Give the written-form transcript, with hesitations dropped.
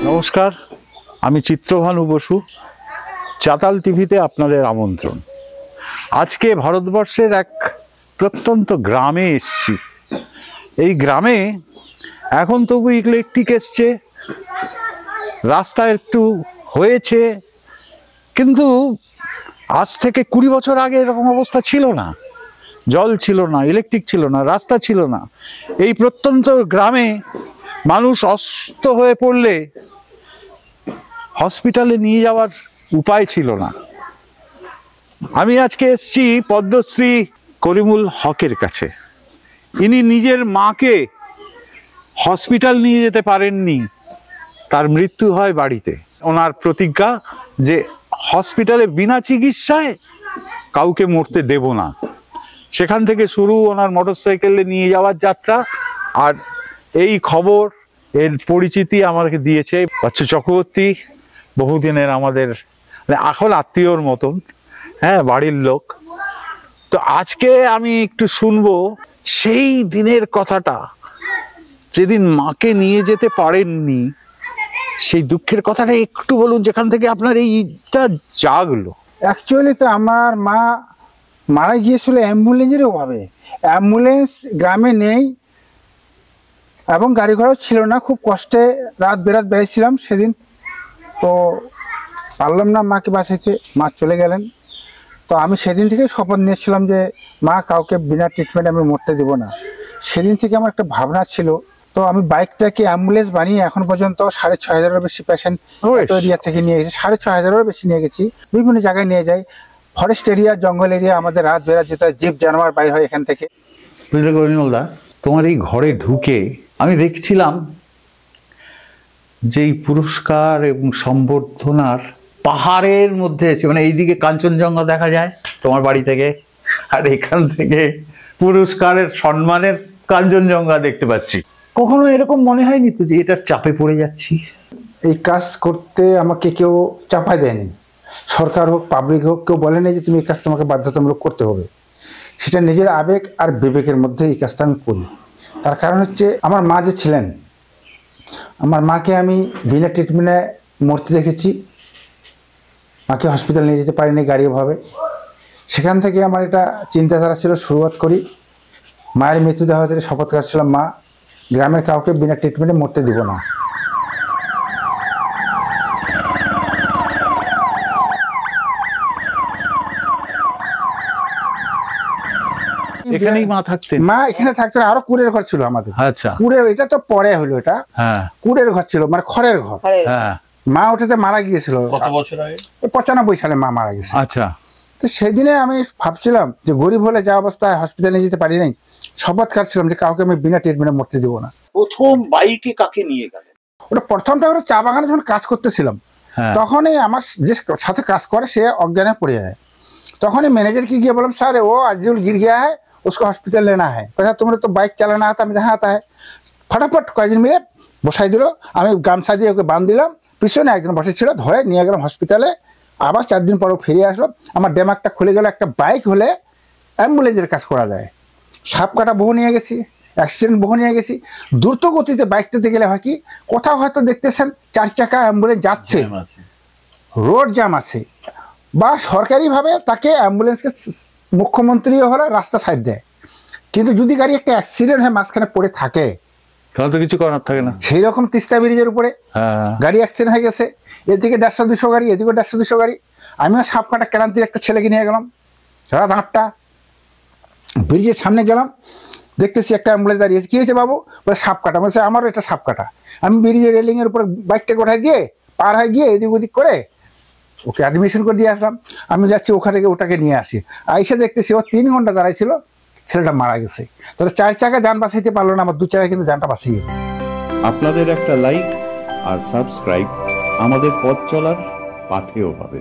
নমস্কার, আমি চিত্রভানু বসু। চাতাল টিভিতে আপনাদের আমন্ত্রণ। আজকে ভারতবর্ষের এক প্রত্যন্ত গ্রামে এসেছি। এই গ্রামে এখন তবু ইলেকট্রিক এসছে, রাস্তা একটু হয়েছে, কিন্তু আজ থেকে 20 বছর আগে এরকম অবস্থা ছিল না। জল ছিল না, ইলেকট্রিক ছিল না, রাস্তা ছিল না। এই প্রত্যন্ত গ্রামে মানুষ অসুস্থ হয়ে পড়লে হসপিটালে নিয়ে যাওয়ার উপায় ছিল না। আমি আজকে এসেছি পদ্মশ্রী করিমুল হকের কাছে। ইনি নিজের মাকে হসপিটাল নিয়ে যেতে পারেননি, তার মৃত্যু হয় বাড়িতে। ওনার প্রতিজ্ঞা যে হসপিটালে বিনা চিকিৎসায় কাউকে মরতে দেব না। সেখান থেকে শুরু ওনার মোটরসাইকেলে নিয়ে যাওয়ার যাত্রা। আর এই খবর, এর পরিচিতি আমাকে দিয়েছে বাচ্চু চক্রবর্তী, বহুদিনের আমাদের এখন আত্মীয়র মতন, হ্যাঁ, বাড়ির লোক। তো আজকে আমি একটু শুনবো সেই দিনের কথাটা, যেদিন মাকে নিয়ে যেতে পারেননি, সেই দুঃখের কথাটা একটু বলুন, যেখান থেকে আপনার এইটা জাগলো। অ্যাকচুয়ালি তো আমার মা মারা গিয়েছিল অ্যাম্বুলেন্সের অভাবে। অ্যাম্বুলেন্স গ্রামে নেই এবং গাড়ি ঘোড়াও ছিল না। খুব কষ্টে রাত বেরাত বেড়াইছিলাম সেদিন। তো পারলাম না মাকে বাঁচাইতে, মা চলে গেলেন। তো আমি সেদিন থেকে শপথ নিয়েছিলাম যে মা কাউকে বিনা ট্রিটমেন্টে আমি মরতে দেবো না। সেদিন থেকে আমার একটা ভাবনা ছিল। তো আমি বাইকটাকে অ্যাম্বুলেন্স বানিয়ে এখন পর্যন্ত 6,500-এরও বেশি পেশেন্ট এরিয়া থেকে নিয়ে গেছি। 6,500-এরও বেশি নিয়ে গেছি, বিভিন্ন জায়গায় নিয়ে যাই। ফরেস্ট এরিয়া, জঙ্গল এরিয়া, আমাদের রাত বেরাত যেতে হয়, জীব জানোয়ার বাইর হয় এখান থেকে। বুঝলে করিমুলদা, তোমার এই ঘরে ঢুকে আমি দেখছিলাম যে এই পুরস্কার এবং সম্বর্ধনার পাহাড়ের মধ্যে আছে। মানে এইদিকে কাঞ্চনজঙ্ঘা দেখা যায় তোমার বাড়ি থেকে, আর এখান থেকে পুরস্কারের সম্মানের কাঞ্চনজঙ্ঘা দেখতে পাচ্ছি। কখনো এরকম মনে হয়নি তো যে এটার চাপে পড়ে যাচ্ছি? এই কাজ করতে আমাকে কেউ চাপায় দেয়নি, সরকার হোক পাবলিক হোক, কেউ বলেনি যে তুমি এই কাজ তোমাকে বাধ্যতামূলক করতে হবে। সেটা নিজের আবেগ আর বিবেকের মধ্যে এই কাজটা আমি করি। তার কারণ হচ্ছে আমার মা যে ছিলেন, আমার মাকে আমি বিনা ট্রিটমেন্টে মরতে দেখেছি। মাকে হসপিটাল নিয়ে যেতে পারিনি গাড়ি অভাবে। সেখান থেকে আমার এটা চিন্তাধারা ছিল, শুরুয়াত করি। মায়ের মৃত্যুদেহ থেকে শপথ করেছিলাম মা গ্রামের কাউকে বিনা ট্রিটমেন্টে মরতে দিব না। এখানেই মা থাকতেন? মা এখানে থাকতেন, আরো কুড়ের ঘর ছিল আমাদের। আচ্ছা, কুড়ের, এটা তো পরে হলো, এটা কুড়ের ঘর ছিল, মানে খড়ের ঘর। মা ওটাতে মারা গিয়েছিল কত বছর আগে? 95 সালে মা মারা গেছে। আচ্ছা। তো সেদিনে আমি ভাবছিলাম যে গরিব হলে যা অবস্থায় হসপিটালে যেতে পারি নাই, শপথ কাটছিলাম যে কাউকে আমি বিনা ট্রিটমেন্টে মরতে দিব না। প্রথম বাইকে কাকে নিয়ে গেলেন? ওটা প্রথমটা হলো চা বাগানে যখন কাজ করতেছিলাম, তখনই আমার যে সাথে কাজ করে সে অজ্ঞানে পড়ে যায়। তখনই ম্যানেজার কি গিয়ে বললাম, স্যার ও আজিউল गिर गया है, उसको हॉस्पिटल लेना है। कहा तुम्हारे तो बाइक चलाना आता है। मैं हाँ आता है। फटाफट कয়েকজন মিলে বসাই দিল। আমি গামছা দিয়ে ওকে বাঁধ দিলাম, পিছনে একজন বসেছিল, ধরে নিয়ে গেলাম হসপিটালে। আবার 4 দিন পরও ফিরে আসলাম। আমার ডেমাকটা খুলে গেল। একটা বাইক হলে অ্যাম্বুলেন্সের কাজ করা যায়। সাপ কাটা বহু নিয়ে গেছি, অ্যাক্সিডেন্ট বহু নিয়ে গেছি। দ্রুত গতিতে বাইকটাতে গেলে হয় কি, কোথাও হয়তো দেখতেছেন 4 চাকা অ্যাম্বুলেন্স যাচ্ছে, রোড জ্যাম আছে, বা সরকারিভাবে তাকে অ্যাম্বুলেন্সকে মুখ্যমন্ত্রীও হলে রাস্তা সাইড দেয়। কিন্তু যদি গাড়ি একটা অ্যাক্সিডেন্ট হয় মাঝখানে পড়ে থাকে, তাহলে তো কিছু করার থাকে না। সেই রকম তিস্তা ব্রিজের উপরে গাড়ি অ্যাক্সিডেন্ট হয়ে গেছে, এদিকে 150-200 গাড়ি, এদিকে 150-200 গাড়ি। আমিও সাপ কাটা ক্রান্তির একটা ছেলেকে নিয়ে গেলাম, রাত 8টা, ব্রিজের সামনে গেলাম, দেখতেছি একটা অ্যাম্বুলেন্স দাঁড়িয়েছে। কি হয়েছে বাবু? বলে সাপ কাটা। বলছে আমারও এটা সাপ কাটা। আমি ব্রিজের রেলিংয়ের উপরে বাইকটা কোঠায় দিয়ে পার হয়ে গিয়ে এদিক ওদিক করে ওকে অ্যাডমিশন করে দিয়ে আসলাম। আমি যাচ্ছি ওখানে থেকে ওটাকে নিয়ে আসি। আইসা দেখতেছি ও 3 ঘন্টা দাঁড়াইছিল, ছেলেটা মারা গেছে। তাহলে 4 চাকা যান বাঁচাইতে পারলো না, আমার 2 চাকা কিন্তু যানটা বাঁচিয়ে গেল। আপনাদের একটা লাইক আর সাবস্ক্রাইব আমাদের পথ চলার পাথেয় হবে।